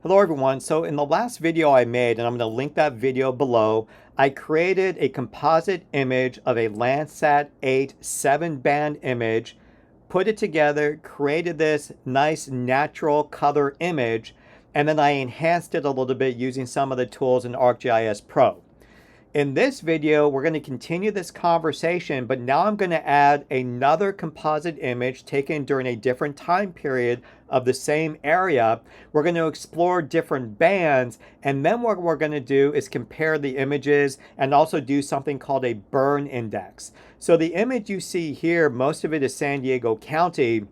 Hello everyone. So in the last video I made, and I'm going to link that video below, I created a composite image of a Landsat 8 7-band image, put it together, created this nice natural color image, and then I enhanced it a little bit using some of the tools in ArcGIS Pro. In this video, we're going to continue this conversation, but now I'm going to add another composite image taken during a different time period of the same area. We're going to explore different bands, and then what we're going to do is compare the images and also do something called a burn index. So the image you see here, most of it is San Diego County.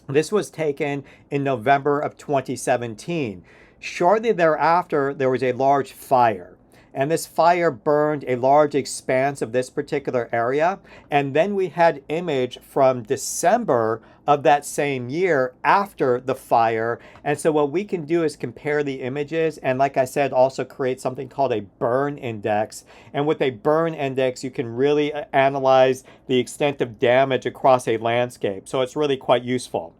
This was taken in November of 2017. Shortly thereafter, there was a large fire. And this fire burned a large expanse of this particular area. And then we had image from December of that same year after the fire. And so what we can do is compare the images and, like I said, also create something called a burn index. And with a burn index, you can really analyze the extent of damage across a landscape. So it's really quite useful.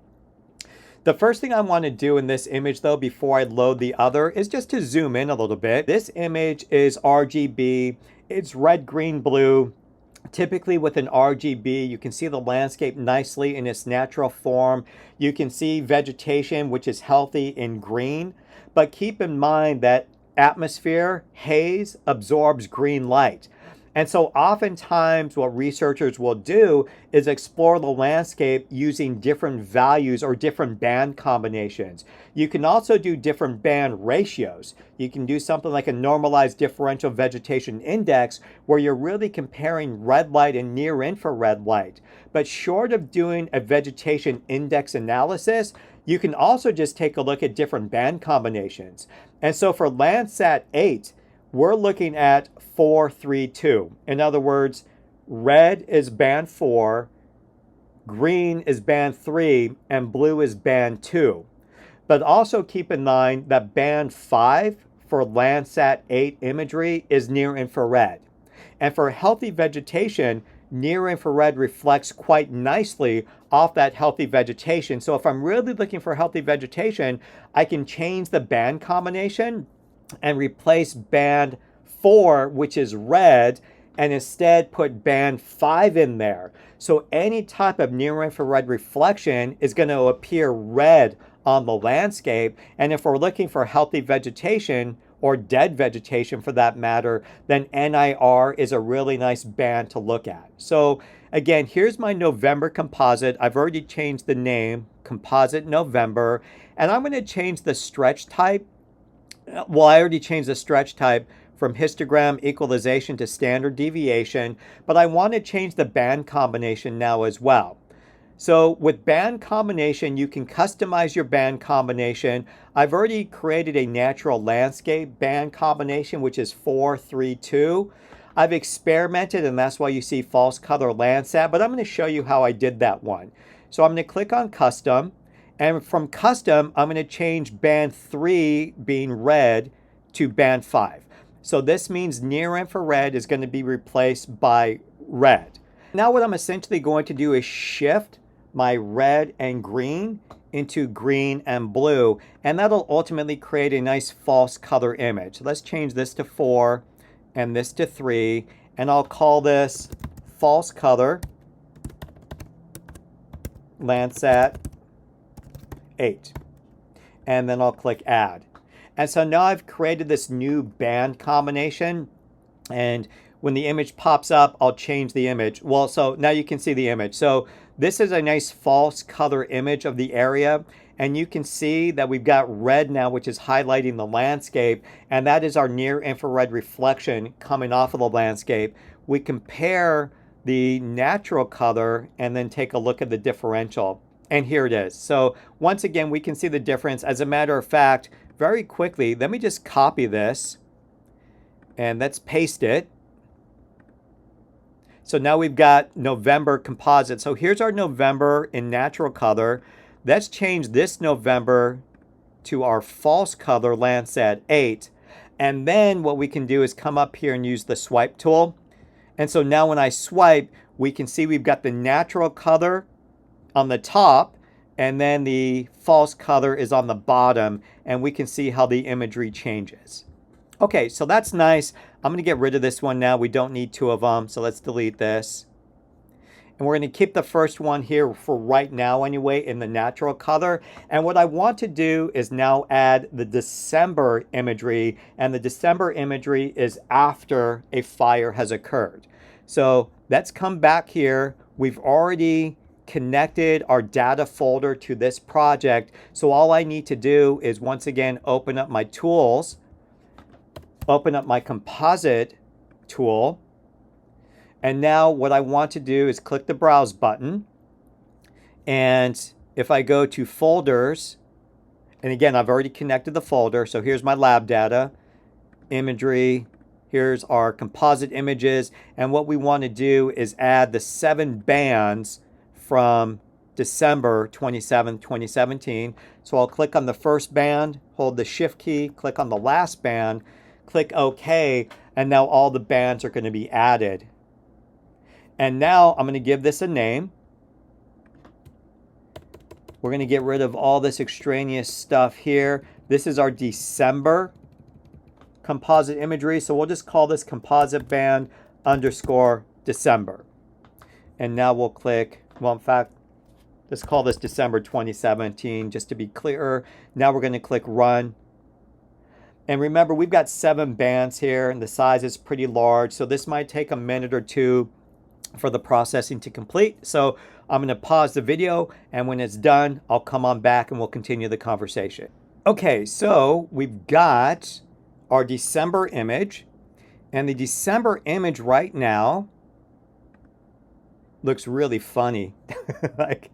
The first thing I want to do in this image, though, before I load the other, is just to zoom in a little bit. This image is RGB. It's red, green, blue. Typically with an RGB, you can see the landscape nicely in its natural form. You can see vegetation, which is healthy in green. But keep in mind that atmosphere, haze, absorbs green light. And so oftentimes what researchers will do is explore the landscape using different values or different band combinations. You can also do different band ratios. You can do something like a normalized differential vegetation index where you're really comparing red light and near infrared light. But short of doing a vegetation index analysis, you can also just take a look at different band combinations. And so for Landsat 8, we're looking at 4-3-2. In other words, red is band 4, green is band 3, and blue is band 2. But also keep in mind that band 5 for Landsat 8 imagery is near infrared. And for healthy vegetation, near infrared reflects quite nicely off that healthy vegetation. So if I'm really looking for healthy vegetation, I can change the band combination and replace band 4, which is red, and instead put band 5 in there. So any type of near infrared reflection is going to appear red on the landscape. And if we're looking for healthy vegetation, or dead vegetation for that matter, then NIR is a really nice band to look at. So again, here's my November composite. I've already changed the name, Composite November, and I'm going to change the stretch type. Well, I already changed the stretch type from histogram equalization to standard deviation, but I want to change the band combination now as well. So with band combination, you can customize your band combination. I've already created a natural landscape band combination, which is 4-3-2. I've experimented, and that's why you see false color Landsat, but I'm going to show you how I did that one. So I'm going to click on custom. And from custom, I'm going to change band 3 being red to band 5. So this means near infrared is going to be replaced by red. Now what I'm essentially going to do is shift my red and green into green and blue, and that'll ultimately create a nice false color image. Let's change this to 4 and this to 3, and I'll call this false color Landsat 8. And then I'll click add. And so now I've created this new band combination, and when the image pops up, I'll change the image. Well, so now you can see the image. So this is a nice false color image of the area, and you can see that we've got red now, which is highlighting the landscape, and that is our near infrared reflection coming off of the landscape. We compare the natural color and then take a look at the differential. And here it is. So once again, we can see the difference. As a matter of fact, very quickly, let me just copy this and let's paste it. So now we've got November composite. So here's our November in natural color. Let's change this November to our false color Landsat 8. And then what we can do is come up here and use the swipe tool. And so now when I swipe, we can see we've got the natural color on the top, and then the false color is on the bottom, and we can see how the imagery changes. Okay, so that's nice. I'm going to get rid of this one now. We don't need two of them, so let's delete this. And we're going to keep the first one here for right now anyway in the natural color. And what I want to do is now add the December imagery, and the December imagery is after a fire has occurred. So let's come back here. We've already connected our data folder to this project. So all I need to do is once again open up my tools, open up my composite tool. And now what I want to do is click the browse button. And if I go to folders, and again, I've already connected the folder. So here's my lab data, imagery, here's our composite images. And what we want to do is add the 7 bands from December 27, 2017. So I'll click on the first band, hold the shift key, click on the last band, click OK, and now all the bands are going to be added. And now I'm going to give this a name. We're going to get rid of all this extraneous stuff here. This is our December composite imagery. So we'll just call this composite band underscore December. And now we'll click, well, in fact, let's call this December 2017 just to be clearer. Now we're going to click run. And remember, we've got 7 bands here and the size is pretty large. So this might take a minute or two for the processing to complete. So I'm going to pause the video, and when it's done, I'll come on back and we'll continue the conversation. Okay, so we've got our December image, and the December image right now looks really funny. Like,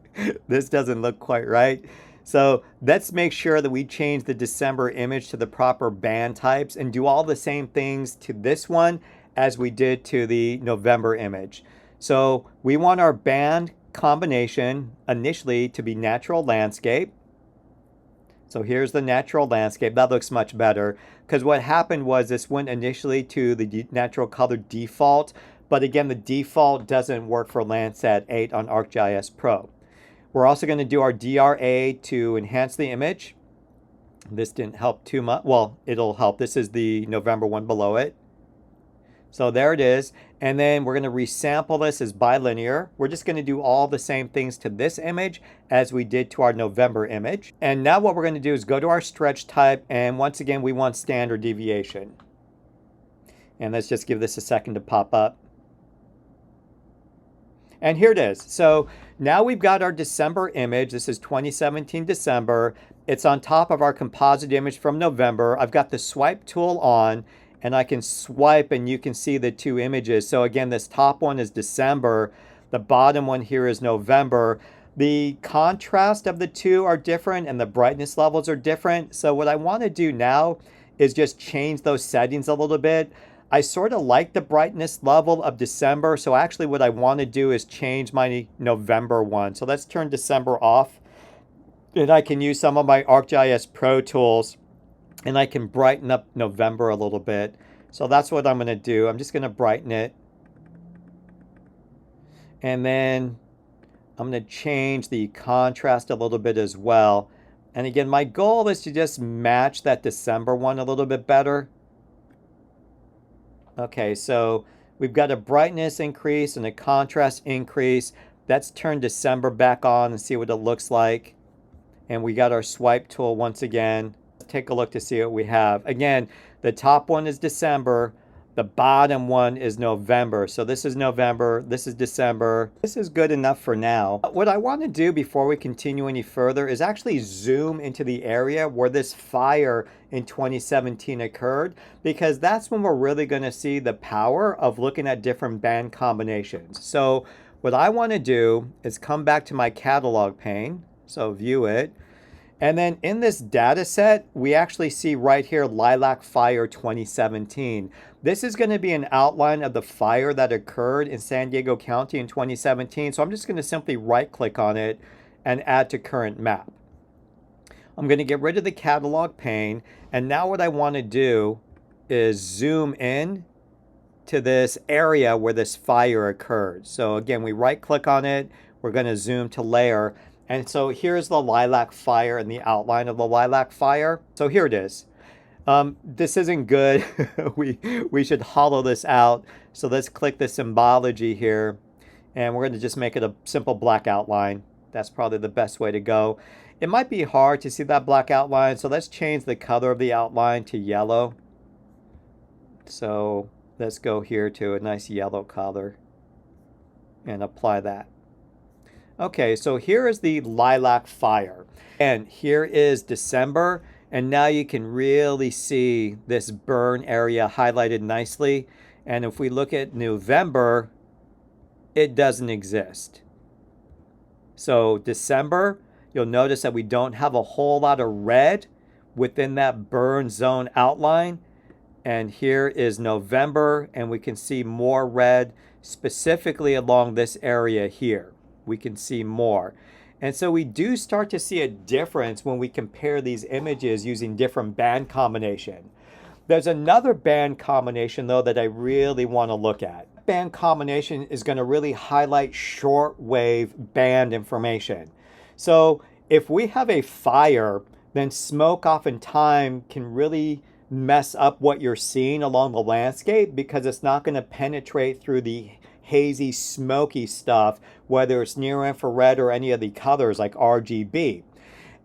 this doesn't look quite right. So let's make sure that we change the December image to the proper band types and do all the same things to this one as we did to the November image. So we want our band combination initially to be natural landscape. So here's the natural landscape. That looks much better because what happened was this went initially to the natural color default, but again, the default doesn't work for Landsat 8 on ArcGIS Pro. We're also going to do our DRA to enhance the image. This didn't help too much. Well, it'll help. This is the November one below it. So there it is. And then we're going to resample this as bilinear. We're just going to do all the same things to this image as we did to our November image. And now what we're going to do is go to our stretch type. And once again, we want standard deviation. And let's just give this a second to pop up. And here it is. So now we've got our December image. This is 2017 December. It's on top of our composite image from November. I've got the swipe tool on, and I can swipe and you can see the 2 images. So again, this top one is December. The bottom one here is November. The contrast of the 2 are different and the brightness levels are different. So what I want to do now is just change those settings a little bit. I sort of like the brightness level of December. So actually what I want to do is change my November one. So let's turn December off. And I can use some of my ArcGIS Pro tools, and I can brighten up November a little bit. So that's what I'm going to do. I'm just going to brighten it. And then I'm going to change the contrast a little bit as well. And again, my goal is to just match that December one a little bit better. Okay, so we've got a brightness increase and a contrast increase. Let's turn December back on and see what it looks like. And we got our swipe tool once again. Take a look to see what we have. Again, the top one is December. The bottom one is November. So this is November. This is December. This is good enough for now. What I want to do before we continue any further is actually zoom into the area where this fire in 2017 occurred, because that's when we're really going to see the power of looking at different band combinations. So what I want to do is come back to my catalog pane. So view it. And then in this data set, we actually see right here, Lilac Fire 2017. This is going to be an outline of the fire that occurred in San Diego County in 2017. So I'm just going to simply right click on it and add to current map. I'm going to get rid of the catalog pane. And now what I want to do is zoom in to this area where this fire occurred. So again, we right click on it. We're going to zoom to layer. And so here's the lilac fire and the outline of the lilac fire. So here it is. This isn't good. we should hollow this out. So let's click the symbology here, and we're going to just make it a simple black outline. That's probably the best way to go. It might be hard to see that black outline, so let's change the color of the outline to yellow. So let's go here to a nice yellow color and apply that. Okay, so here is the lilac fire. And here is December. And now you can really see this burn area highlighted nicely. And if we look at November, it doesn't exist. So December, you'll notice that we don't have a whole lot of red within that burn zone outline. And here is November, and we can see more red specifically along this area here. We can see more. And so we do start to see a difference when we compare these images using different band combination. There's another band combination though that I really want to look at. Band combination is going to really highlight shortwave band information. So if we have a fire, then smoke oftentimes can really mess up what you're seeing along the landscape because it's not going to penetrate through the hazy, smoky stuff, whether it's near infrared or any of the colors like RGB.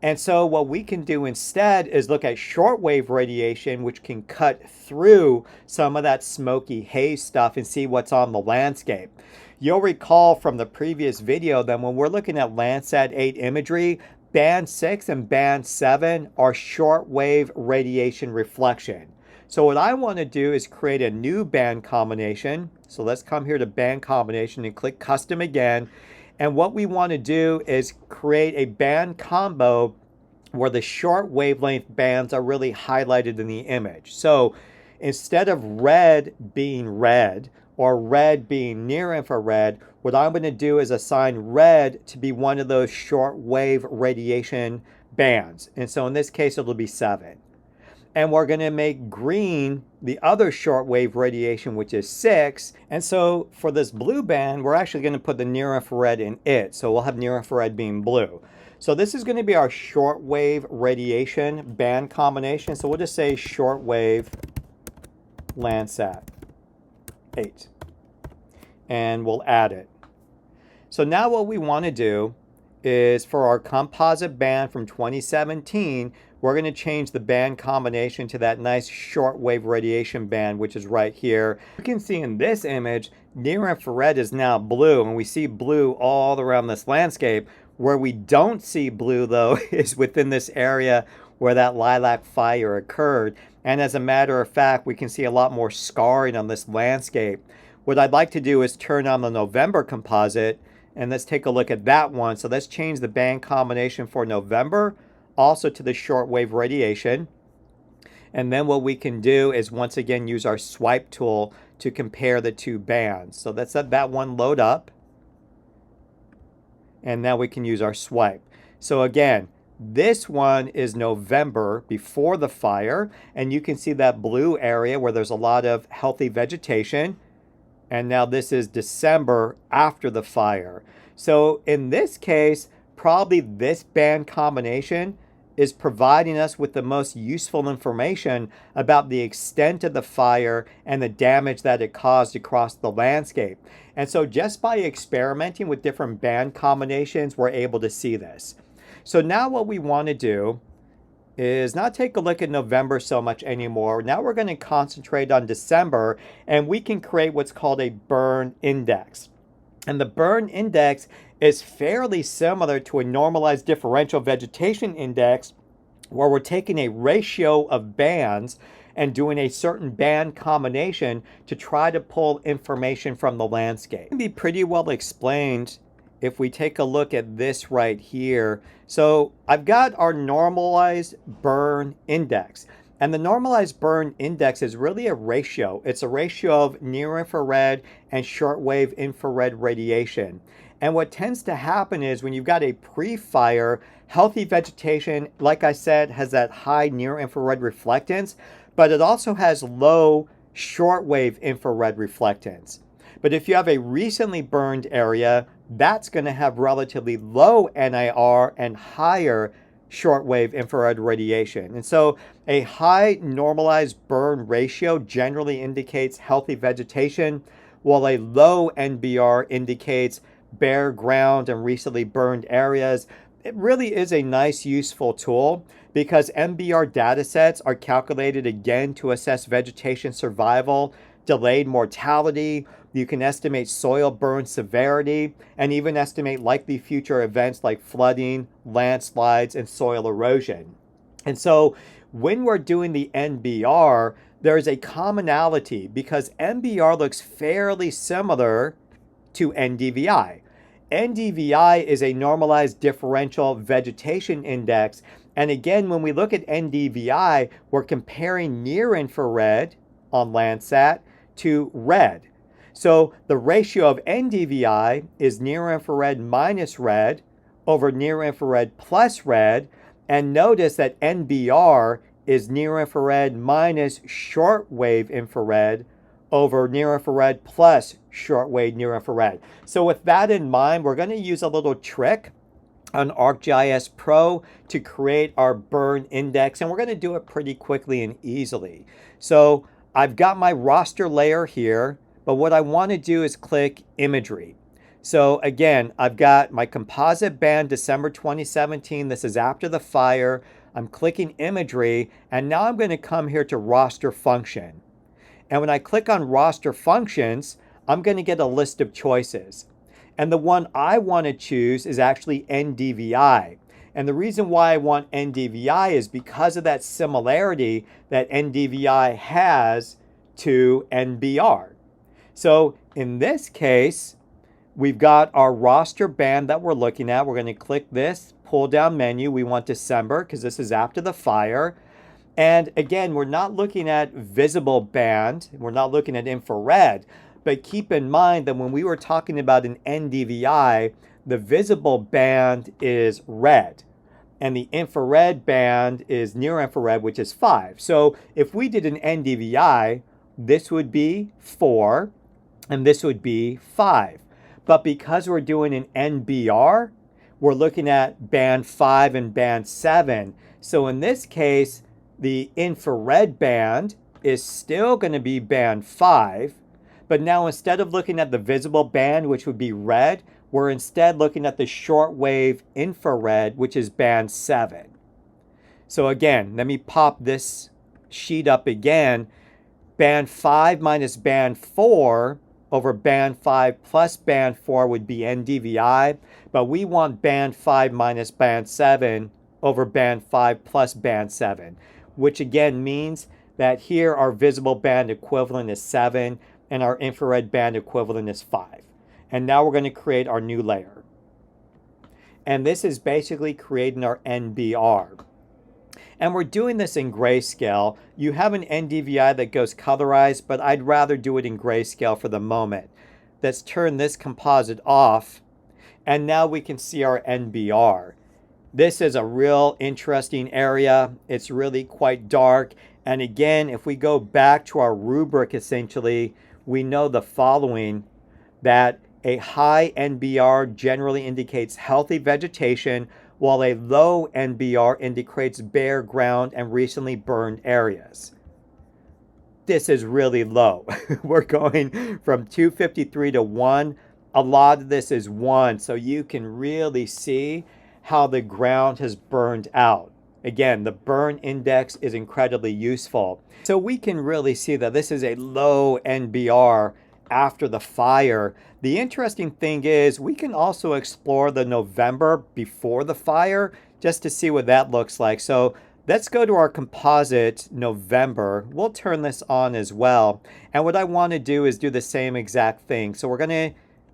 And so what we can do instead is look at shortwave radiation, which can cut through some of that smoky haze stuff and see what's on the landscape. You'll recall from the previous video that when we're looking at Landsat 8 imagery, band 6 and band 7 are shortwave radiation reflection. So what I want to do is create a new band combination. So let's come here to band combination and click custom again. And what we want to do is create a band combo where the short wavelength bands are really highlighted in the image. So instead of red being red or red being near infrared, what I'm going to do is assign red to be one of those short wave radiation bands. And so in this case, it'll be 7. And we're going to make green the other shortwave radiation, which is 6. And so for this blue band, we're actually going to put the near infrared in it. So we'll have near infrared being blue. So this is going to be our shortwave radiation band combination. So we'll just say shortwave Landsat 8. And we'll add it. So now what we want to do is for our composite band from 2017, we're going to change the band combination to that nice shortwave radiation band, which is right here. You can see in this image, near infrared is now blue, and we see blue all around this landscape. Where we don't see blue, though, is within this area where that lilac fire occurred. And as a matter of fact, we can see a lot more scarring on this landscape. What I'd like to do is turn on the November composite, and let's take a look at that one. So let's change the band combination for November also to the shortwave radiation. And then what we can do is once again use our swipe tool to compare the two bands. So let's let that one load up. And now we can use our swipe. So again, this one is November before the fire, and you can see that blue area where there's a lot of healthy vegetation. And now this is December after the fire. So in this case, probably this band combination is providing us with the most useful information about the extent of the fire and the damage that it caused across the landscape. And so just by experimenting with different band combinations, we're able to see this. So now what we want to do is not take a look at November so much anymore. Now we're going to concentrate on December, and we can create what's called a burn index. And the burn index is fairly similar to a normalized differential vegetation index, where we're taking a ratio of bands and doing a certain band combination to try to pull information from the landscape. It can be pretty well explained if we take a look at this right here. So I've got our normalized burn index. And the normalized burn index is really a ratio. It's a ratio of near infrared and shortwave infrared radiation. And what tends to happen is when you've got a pre-fire, healthy vegetation, like I said, has that high near infrared reflectance, but it also has low shortwave infrared reflectance. But if you have a recently burned area, that's going to have relatively low NIR and higher shortwave infrared radiation. And so a high normalized burn ratio generally indicates healthy vegetation, while a low NBR indicates bare ground and recently burned areas. It really is a nice, useful tool because NBR datasets are calculated again to assess vegetation survival, delayed mortality. You can estimate soil burn severity and even estimate likely future events like flooding, landslides, and soil erosion. And so when we're doing the NBR, there's a commonality because NBR looks fairly similar to NDVI. NDVI is a normalized differential vegetation index. And again, when we look at NDVI, we're comparing near infrared on Landsat to red. So the ratio of NDVI is near infrared minus red over near infrared plus red. And notice that NBR is near infrared minus shortwave infrared over near infrared plus shortwave near infrared. So with that in mind, we're going to use a little trick on ArcGIS Pro to create our burn index, and we're going to do it pretty quickly and easily. So I've got my raster layer here, but what I want to do is click imagery. So again, I've got my composite band December 2017. This is after the fire. I'm clicking imagery, and now I'm going to come here to raster function. And when I click on raster functions, I'm going to get a list of choices. And the one I want to choose is actually NDVI. And the reason why I want NDVI is because of that similarity that NDVI has to NBR. So in this case, we've got our raster band that we're looking at. We're going to click this pull down menu. We want December because this is after the fire. And again, we're not looking at visible band. We're not looking at infrared. But keep in mind that when we were talking about an NDVI, the visible band is red. And the infrared band is near infrared, which is 5. So if we did an NDVI, this would be 4, and this would be 5. But because we're doing an NBR, we're looking at band 5 and band 7. So in this case, the infrared band is still going to be band 5. But now instead of looking at the visible band, which would be red, we're instead looking at the shortwave infrared, which is band 7. So again, let me pop this sheet up again. Band 5 minus band 4 over band 5 plus band 4 would be NDVI, but we want band 5 minus band 7 over band 5 plus band 7, which again means that here our visible band equivalent is 7 and our infrared band equivalent is 5. And now we're going to create our new layer. And this is basically creating our NBR. And we're doing this in grayscale. You have an NDVI that goes colorized, but I'd rather do it in grayscale for the moment. Let's turn this composite off. And now we can see our NBR. This is a real interesting area. It's really quite dark. And again, if we go back to our rubric, essentially, we know the following, that a high NBR generally indicates healthy vegetation, while a low NBR indicates bare ground and recently burned areas. This is really low. We're going from 253 to 1. A lot of this is 1, so you can really see how the ground has burned out. Again, the burn index is incredibly useful. So we can really see that this is a low NBR after the fire. The interesting thing is we can also explore the November before the fire just to see what that looks like. So let's go to our composite November. We'll turn this on as well. And what I want to do is do the same exact thing. So we're going to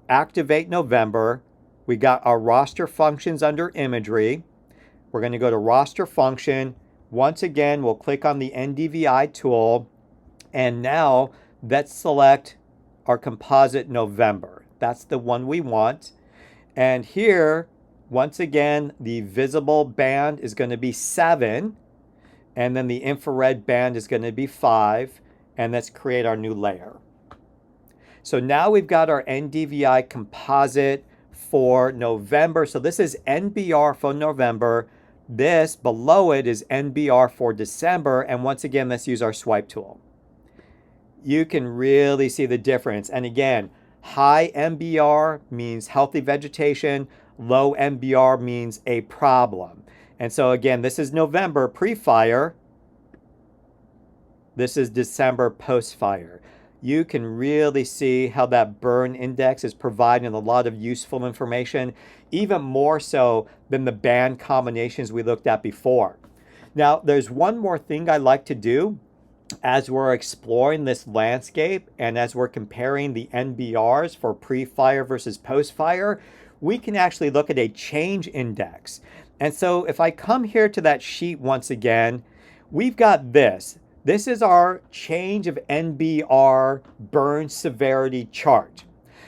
activate November. We got our raster functions under imagery. We're going to go to raster function. Once again, we'll click on the NDVI tool. And now let's select our composite November. That's the one we want. And here, once again, the visible band is going to be 7. And then the infrared band is going to be 5. And let's create our new layer. So now we've got our NDVI composite for November. So this is NBR for November. This below it is NBR for December. And once again, let's use our swipe tool. You can really see the difference. And again, high NBR means healthy vegetation. Low NBR means a problem. And so again, this is November pre-fire. This is December post-fire. You can really see how that burn index is providing a lot of useful information, even more so than the band combinations we looked at before. Now, there's one more thing I like to do as we're exploring this landscape and as we're comparing the NBRs for pre-fire versus post-fire. We can actually look at a change index. And so if I come here to that sheet once again, we've got this. This is our change of NBR burn severity chart.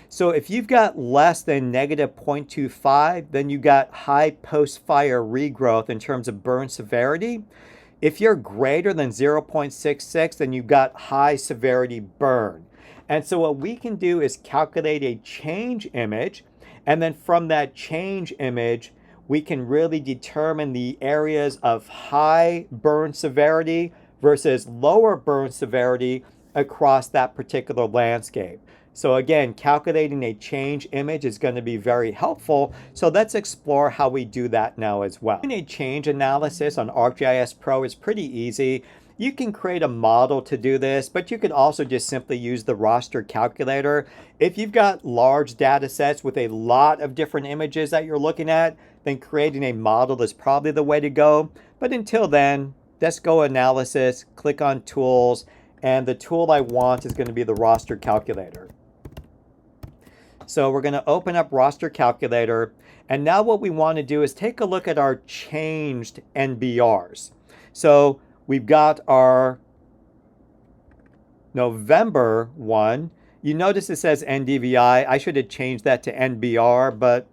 So if you've got less than negative 0.25, then you got high post-fire regrowth in terms of burn severity. If you're greater than 0.66, then you've got high severity burn. And so what we can do is calculate a change image, and then from that change image, we can really determine the areas of high burn severity versus lower burn severity across that particular landscape. So again, calculating a change image is going to be very helpful. So let's explore how we do that now as well. Doing a change analysis on ArcGIS Pro is pretty easy. You can create a model to do this, but you could also just simply use the raster calculator. If you've got large data sets with a lot of different images that you're looking at, then creating a model is probably the way to go. But until then, let's go analysis, click on tools, and the tool I want is going to be the raster calculator. So we're going to open up raster calculator, and now what we want to do is take a look at our changed NBRs. So we've got our November one. You notice it says NDVI. I should have changed that to NBR, but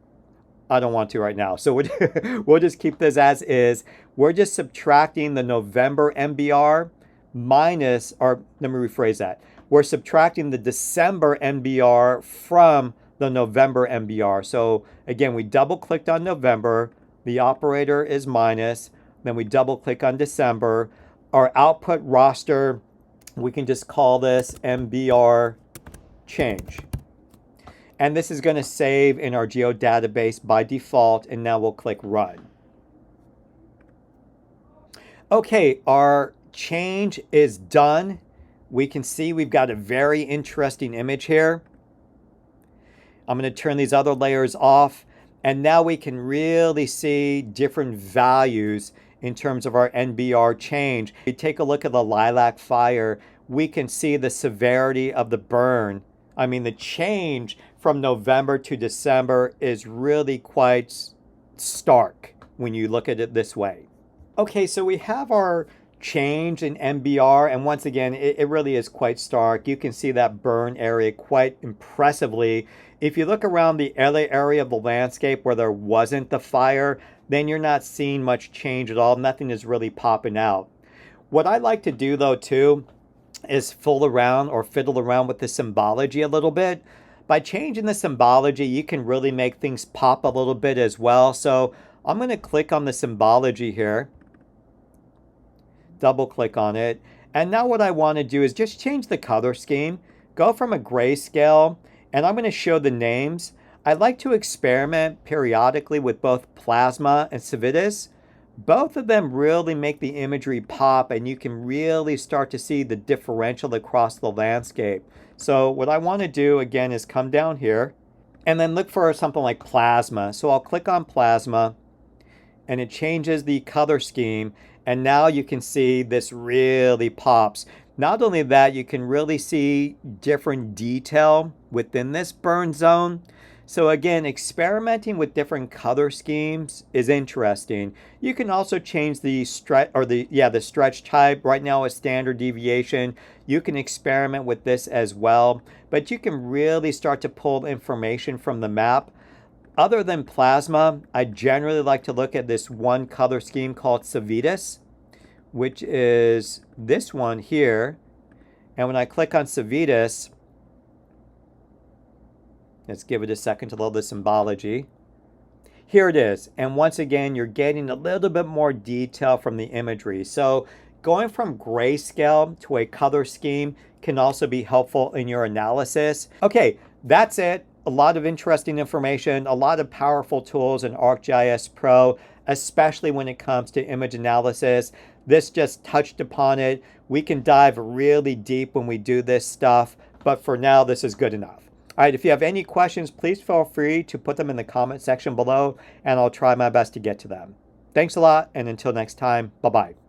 I don't want to right now. So we'll just keep this as is. We're just subtracting the November NBR minus, or let me rephrase that. We're subtracting the December NBR from the November NBR. So again, we double clicked on November. The operator is minus. Then we double click on December. Our output raster, we can just call this NBR change. And this is going to save in our geodatabase by default, and now we'll click Run. Okay, our change is done. We can see we've got a very interesting image here. I'm going to turn these other layers off, and now we can really see different values in terms of our NBR change. If we take a look at the lilac fire, we can see the severity of the burn. I mean, the change from November to December is really quite stark when you look at it this way. Okay, so we have our change in NBR, and once again, it really is quite stark. You can see that burn area quite impressively. If you look around the area of the landscape where there wasn't the fire, then you're not seeing much change at all. Nothing is really popping out. What I like to do though too is fiddle around with the symbology a little bit. By changing the symbology, you can really make things pop a little bit as well. So I'm going to click on the symbology here, double click on it. And now what I want to do is just change the color scheme, go from a grayscale, and I'm going to show the names. I like to experiment periodically with both plasma and civitas. Both of them really make the imagery pop, and you can really start to see the differential across the landscape. So what I want to do again is come down here and then look for something like plasma. So I'll click on plasma, and it changes the color scheme, and now you can see this really pops. Not only that, you can really see different detail within this burn zone. So again, experimenting with different color schemes is interesting. You can also change the stretch or the stretch type. Right now is standard deviation. You can experiment with this as well, but you can really start to pull information from the map. Other than plasma, I generally like to look at this one color scheme called civitas, which is this one here. And when I click on civitas, Let's give it a second to load the symbology. Here it is. And once again, you're getting a little bit more detail from the imagery. So going from grayscale to a color scheme can also be helpful in your analysis. Okay, that's it. A lot of interesting information, a lot of powerful tools in ArcGIS Pro, especially when it comes to image analysis. This just touched upon it. We can dive really deep when we do this stuff, but for now, this is good enough. All right, if you have any questions, please feel free to put them in the comment section below, and I'll try my best to get to them. Thanks a lot, and until next time, bye-bye.